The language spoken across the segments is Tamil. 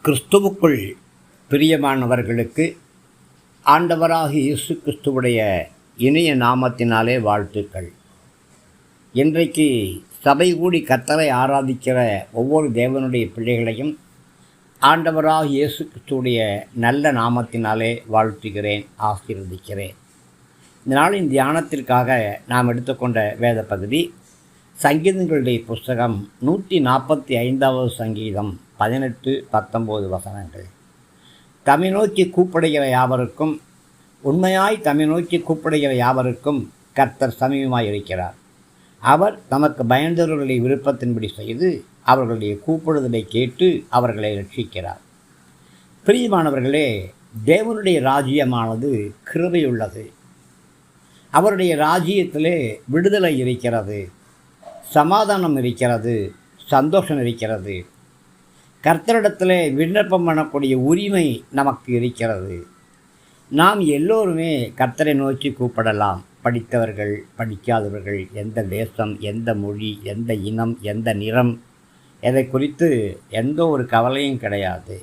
கிறிஸ்துவுக்குள் பிரியமானவர்களுக்கு ஆண்டவராகிய இயேசு கிறிஸ்துவுடைய இனிய நாமத்தினாலே வாழ்த்துக்கள். இன்றைக்கு சபை கூடி கர்த்தரை ஆராதிக்கிற ஒவ்வொரு தேவனுடைய பிள்ளைகளையும் ஆண்டவராகிய இயேசு கிறிஸ்துவுடைய நல்ல நாமத்தினாலே வாழ்த்துகிறேன், ஆசீர்வதிக்கிறேன். இந்த நாளின் தியானத்திற்காக நாம் எடுத்துக்கொண்ட வேத பகுதி சங்கீதங்களுடைய புஸ்தகம் 145வது சங்கீதம் 18-19 வசனங்கள். தம்மை நோக்கி கூப்பிடுகிற யாவருக்கும், உண்மையாய் தம்மை நோக்கி கூப்பிடுகிற யாவருக்கும் கர்த்தர் சமீபமாய் இருக்கிறார். அவர் தமக்கு பயந்தவர்களுடைய விருப்பத்தின்படி செய்து அவர்களுடைய கூப்பிடுதலை கேட்டு அவர்களை ரட்சிக்கிறார். பிரியமானவர்களே, தேவனுடைய ராஜ்யமானது கிருபையுள்ளது. அவருடைய ராஜ்யத்திலே விடுதலை இருக்கிறது, சமாதானம் இருக்கிறது, சந்தோஷம் இருக்கிறது. கர்த்தரிடத்தில் விண்ணப்பம் பண்ணக்கூடிய உரிமை நமக்கு இருக்கிறது. நாம் எல்லோருமே கர்த்தரை நோக்கி கூப்பிடலாம். படித்தவர்கள், படிக்காதவர்கள், எந்த தேசம், எந்த மொழி, எந்த இனம், எந்த நிறம், எதை குறித்து எந்த ஒரு கவலையும் கிடையாது.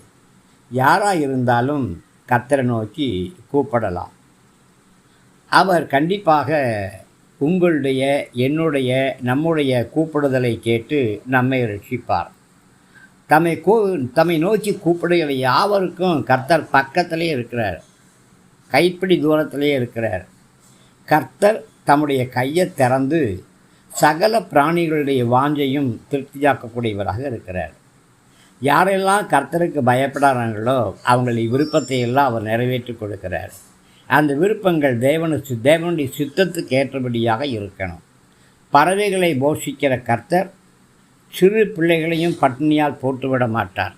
யாராக இருந்தாலும் கர்த்தரை நோக்கி கூப்பிடலாம். அவர் கண்டிப்பாக உங்களுடைய, என்னுடைய, நம்முடைய கூப்பிடுதலை கேட்டு நம்மை ரட்சிப்பார். தம்மை நோக்கி கூப்பிடுகிற யாவருக்கும் கர்த்தர் பக்கத்திலே இருக்கிறார், கைப்பிடி தூரத்திலே இருக்கிறார். கர்த்தர் தம்முடைய கையை திறந்து சகல பிராணிகளுடைய வாஞ்சையும் திருப்தியாக்கக்கூடியவராக இருக்கிறார். யாரெல்லாம் கர்த்தருக்கு பயப்படாறாங்களோ அவங்களுடைய விருப்பத்தை எல்லாம் அவர் நிறைவேற்றி கொடுக்கிறார். அந்த விருப்பங்கள் தேவனுடைய சித்தத்துக்கு ஏற்றபடியாக இருக்கணும். பறவைகளை போஷிக்கிற கர்த்தர் சிறு பிள்ளைகளையும் பட்டினியால் போட்டுவிட மாட்டார்.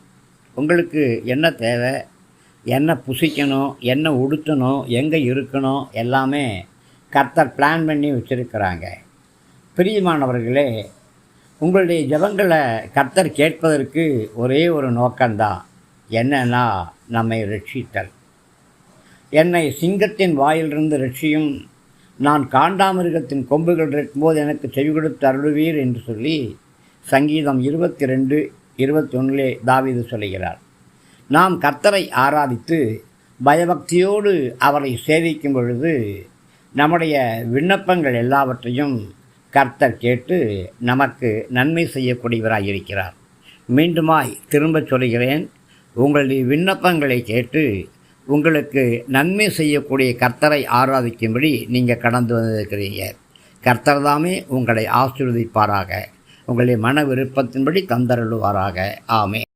உங்களுக்கு என்ன தேவை, என்ன புசிக்கணும், என்ன உடுத்தணும், எங்கே இருக்கணும், எல்லாமே கர்த்தர் பிளான் பண்ணி வச்சுருக்கிறாங்க. பிரியமானவர்களே, உங்களுடைய ஜெபங்களை கர்த்தர் கேட்பதற்கு ஒரே ஒரு நோக்கம்தான். என்னன்னா, நம்மை ரட்சித்தல். என்னை சிங்கத்தின் வாயிலிருந்து ரட்சியும், நான் காண்டாமிருகத்தின் கொம்புகள் இருக்கும்போது எனக்கு செவி கொடுத்து அருளுவீர் என்று சொல்லி சங்கீதம் 22:21 தாவீது சொல்லுகிறார். நாம் கர்த்தரை ஆராதித்து பயபக்தியோடு அவரை சேவிக்கும் பொழுது நம்முடைய விண்ணப்பங்கள் எல்லாவற்றையும் கர்த்தர் கேட்டு நமக்கு நன்மை செய்யக்கூடியவராக இருக்கிறார். மீண்டுமாய் திரும்பச் சொல்கிறேன், உங்களுடைய விண்ணப்பங்களை கேட்டு உங்களுக்கு நன்மை செய்யக்கூடிய கர்த்தரை ஆராதிக்கும்படி நீங்கள் கடந்து வந்திருக்கிறீங்க. கர்த்தர் தாமே உங்களை ஆசீர்வதிப்பாராக, உங்களுடைய மன விருப்பத்தின்படி தந்தருளுவாராக. ஆமென்.